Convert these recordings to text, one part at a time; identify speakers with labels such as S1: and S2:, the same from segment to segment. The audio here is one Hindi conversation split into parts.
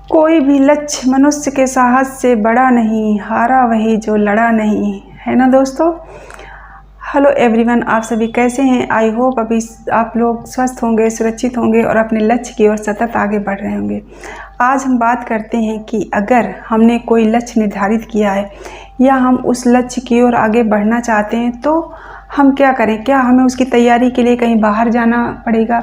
S1: कोई भी लक्ष्य मनुष्य के साहस से बड़ा नहीं, हारा वही जो लड़ा नहीं, है ना दोस्तों। हेलो एवरीवन, आप सभी कैसे हैं। आई होप अभी आप लोग स्वस्थ होंगे, सुरक्षित होंगे और अपने लक्ष्य की ओर सतत आगे बढ़ रहे होंगे। आज हम बात करते हैं कि अगर हमने कोई लक्ष्य निर्धारित किया है या हम उस लक्ष्य की ओर आगे बढ़ना चाहते हैं तो हम क्या करें। क्या हमें उसकी तैयारी के लिए कहीं बाहर जाना पड़ेगा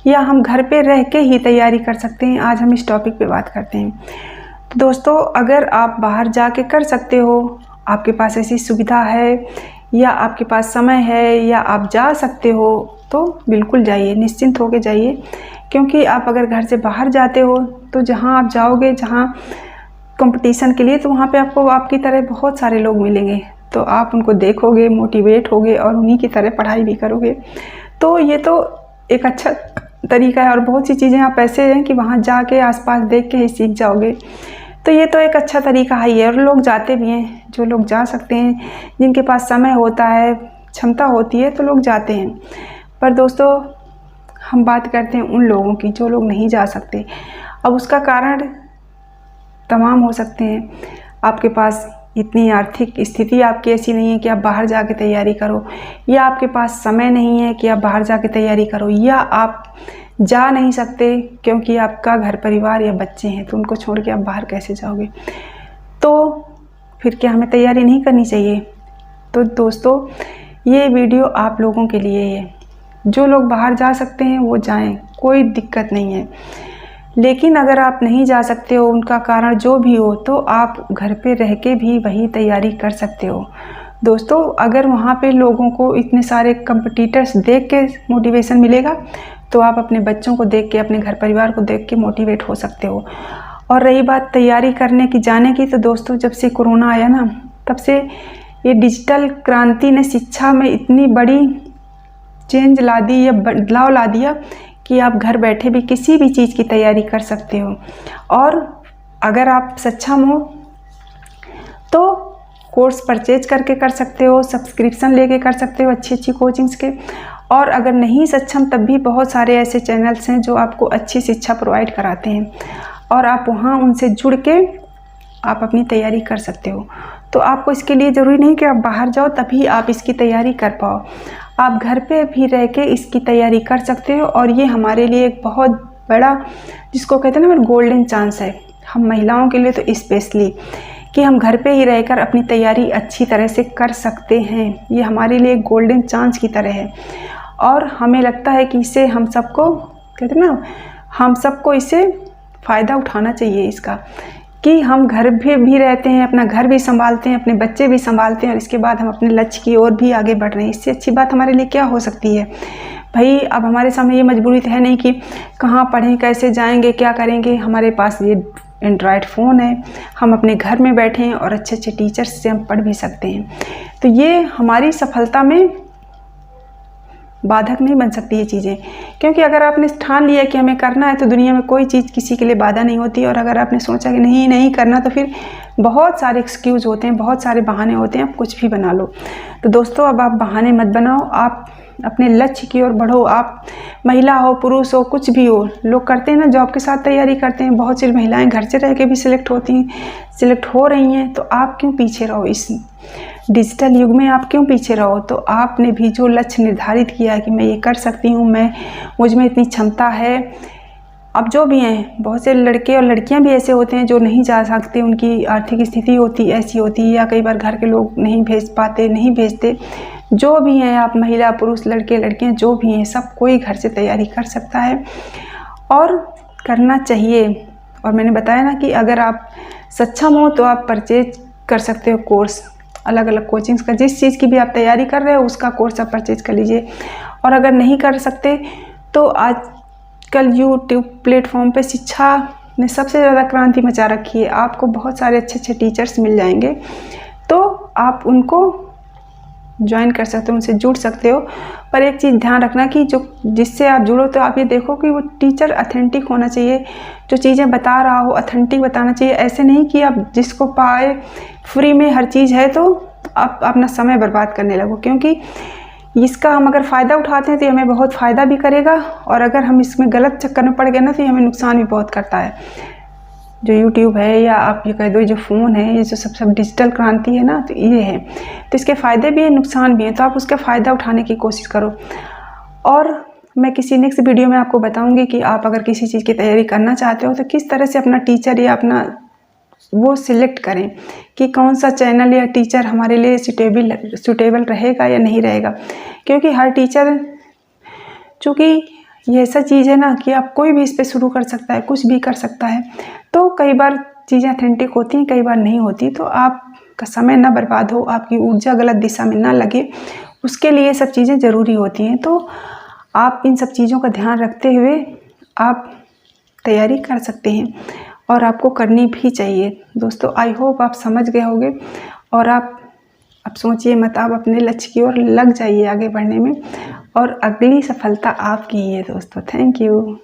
S1: या हम घर पे रह के ही तैयारी कर सकते हैं। आज हम इस टॉपिक पे बात करते हैं। तो दोस्तों, अगर आप बाहर जाके कर सकते हो, आपके पास ऐसी सुविधा है या आपके पास समय है या आप जा सकते हो तो बिल्कुल जाइए, निश्चिंत होके जाइए। क्योंकि आप अगर घर से बाहर जाते हो तो जहाँ आप जाओगे, जहाँ कंपटीशन के लिए, तो वहाँ पे आपको आपकी तरह बहुत सारे लोग मिलेंगे। तो आप उनको देखोगे, मोटिवेट होगे और उन्हीं की तरह पढ़ाई भी करोगे। तो ये तो एक अच्छा तरीका है। और बहुत सी चीज़ें आप ऐसे हैं कि वहाँ जाके आसपास देख के ही सीख जाओगे। तो ये तो एक अच्छा तरीका ही है और लोग जाते भी हैं। जो लोग जा सकते हैं, जिनके पास समय होता है, क्षमता होती है, तो लोग जाते हैं। पर दोस्तों, हम बात करते हैं उन लोगों की जो लोग नहीं जा सकते। अब उसका कारण तमाम हो सकते हैं। आपके पास इतनी आर्थिक स्थिति आपकी ऐसी नहीं है कि आप बाहर जाके तैयारी करो, या आपके पास समय नहीं है कि आप बाहर जाके तैयारी करो, या आप जा नहीं सकते क्योंकि आपका घर परिवार या बच्चे हैं, तो उनको छोड़ के आप बाहर कैसे जाओगे। तो फिर क्या हमें तैयारी नहीं करनी चाहिए। तो दोस्तों, ये वीडियो आप लोगों के लिए है। जो लोग बाहर जा सकते हैं वो जाएं, कोई दिक्कत नहीं है। लेकिन अगर आप नहीं जा सकते हो, उनका कारण जो भी हो, तो आप घर पे रह के भी वही तैयारी कर सकते हो। दोस्तों, अगर वहाँ पे लोगों को इतने सारे कंपटीटर्स देख के मोटिवेशन मिलेगा तो आप अपने बच्चों को देख के, अपने घर परिवार को देख के मोटिवेट हो सकते हो। और रही बात तैयारी करने की, जाने की, तो दोस्तों जब से कोरोना आया ना, तब से ये डिजिटल क्रांति ने शिक्षा में इतनी बड़ी चेंज ला दी या बदलाव ला दिया कि आप घर बैठे भी किसी भी चीज़ की तैयारी कर सकते हो। और अगर आप सक्षम हो तो कोर्स परचेज करके कर सकते हो, सब्सक्रिप्शन लेके कर सकते हो अच्छी अच्छी कोचिंग्स के। और अगर नहीं सक्षम, तब भी बहुत सारे ऐसे चैनल्स हैं जो आपको अच्छी शिक्षा प्रोवाइड कराते हैं और आप वहाँ उनसे जुड़ के आप अपनी तैयारी कर सकते हो। तो आपको इसके लिए ज़रूरी नहीं कि आप बाहर जाओ तभी आप इसकी तैयारी कर पाओ। आप घर पे भी रह के इसकी तैयारी कर सकते हो। और ये हमारे लिए एक बहुत बड़ा, जिसको कहते हैं ना, गोल्डन चांस है हम महिलाओं के लिए तो स्पेशली, कि हम घर पे ही रहकर अपनी तैयारी अच्छी तरह से कर सकते हैं। ये हमारे लिए एक गोल्डन चांस की तरह है और हमें लगता है कि इसे हम सबको, कहते हैं ना, हम सबको इसे फ़ायदा उठाना चाहिए इसका, कि हम घर भी रहते हैं, अपना घर भी संभालते हैं, अपने बच्चे भी संभालते हैं और इसके बाद हम अपने लक्ष्य की ओर भी आगे बढ़ रहे हैं। इससे अच्छी बात हमारे लिए क्या हो सकती है भाई। अब हमारे सामने ये मजबूरी तो है नहीं कि कहाँ पढ़ें, कैसे जाएंगे, क्या करेंगे। हमारे पास ये एंड्रॉयड फ़ोन है, हम अपने घर में बैठे हैं और अच्छे अच्छे टीचर्स से हम पढ़ भी सकते हैं। तो ये हमारी सफलता में बाधक नहीं बन सकती ये चीज़ें। क्योंकि अगर आपने ठान लिया कि हमें करना है तो दुनिया में कोई चीज़ किसी के लिए बाधा नहीं होती। और अगर आपने सोचा कि नहीं करना, तो फिर बहुत सारे एक्सक्यूज़ होते हैं, बहुत सारे बहाने होते हैं, आप कुछ भी बना लो। तो दोस्तों, अब आप बहाने मत बनाओ, आप अपने लक्ष्य की ओर बढ़ो। आप महिला हो, पुरुष हो, कुछ भी हो, लोग करते हैं ना, जॉब के साथ तैयारी करते हैं। बहुत सी महिलाएं घर से रह के भी सिलेक्ट हो रही हैं। तो आप क्यों पीछे रहो, इस डिजिटल युग में आप क्यों पीछे रहो। तो आपने भी जो लक्ष्य निर्धारित किया है कि मैं ये कर सकती हूँ, मुझ में इतनी क्षमता है। अब जो भी हैं, बहुत से लड़के और लड़कियां भी ऐसे होते हैं जो नहीं जा सकते, उनकी आर्थिक स्थिति ऐसी होती है, या कई बार घर के लोग नहीं भेजते। जो भी हैं, आप महिला, पुरुष, लड़के, लड़कियां, जो भी हैं, सब कोई घर से तैयारी कर सकता है और करना चाहिए। और मैंने बताया ना कि अगर आप सक्षम हो तो आप परचेज कर सकते हो कोर्स, अलग अलग कोचिंग्स का। जिस चीज़ की भी आप तैयारी कर रहे हो उसका कोर्स आप परचेज कर लीजिए। और अगर नहीं कर सकते तो आजकल यूट्यूब प्लेटफॉर्म पे शिक्षा ने सबसे ज़्यादा क्रांति मचा रखी है। आपको बहुत सारे अच्छे अच्छे टीचर्स मिल जाएंगे, तो आप उनको ज्वाइन कर सकते हो, उनसे जुड़ सकते हो। पर एक चीज़ ध्यान रखना कि जिससे आप जुड़ो तो आप ये देखो कि वो टीचर ऑथेंटिक होना चाहिए, जो चीज़ें बता रहा हो ऑथेंटिक बताना चाहिए। ऐसे नहीं कि आप जिसको पाए फ्री में हर चीज़ है तो आप अपना समय बर्बाद करने लगो। क्योंकि इसका हम अगर फ़ायदा उठाते हैं तो ये हमें बहुत फ़ायदा भी करेगा, और अगर हम इसमें गलत चक्कर में पड़ गए ना तो ये हमें नुकसान भी बहुत करता है। जो यूट्यूब है या आप ये कह दो जो फ़ोन है, ये जो सब डिजिटल क्रांति है ना, तो ये है। तो इसके फ़ायदे भी हैं, नुकसान भी हैं, तो आप उसका फ़ायदा उठाने की कोशिश करो। और मैं किसी नेक्स्ट वीडियो में आपको बताऊंगी कि आप अगर किसी चीज़ की तैयारी करना चाहते हो तो किस तरह से अपना टीचर या अपना वो सिलेक्ट करें कि कौन सा चैनल या टीचर हमारे लिए सूटेबल रहेगा या नहीं रहेगा। क्योंकि हर टीचर, चूँकि ये ऐसा चीज़ है ना कि आप कोई भी इस पर शुरू कर सकता है, कुछ भी कर सकता है। तो कई बार चीज़ें अथेंटिक होती हैं, कई बार नहीं होती। तो आपका समय ना बर्बाद हो, आपकी ऊर्जा गलत दिशा में ना लगे, उसके लिए सब चीज़ें ज़रूरी होती हैं। तो आप इन सब चीज़ों का ध्यान रखते हुए आप तैयारी कर सकते हैं और आपको करनी भी चाहिए। दोस्तों, आई होप आप समझ गए होंगे और आप अब सोचिए मत, आप अपने लक्ष्य की ओर लग जाइए आगे बढ़ने में और अगली सफलता आपकी ही है दोस्तों। Thank you.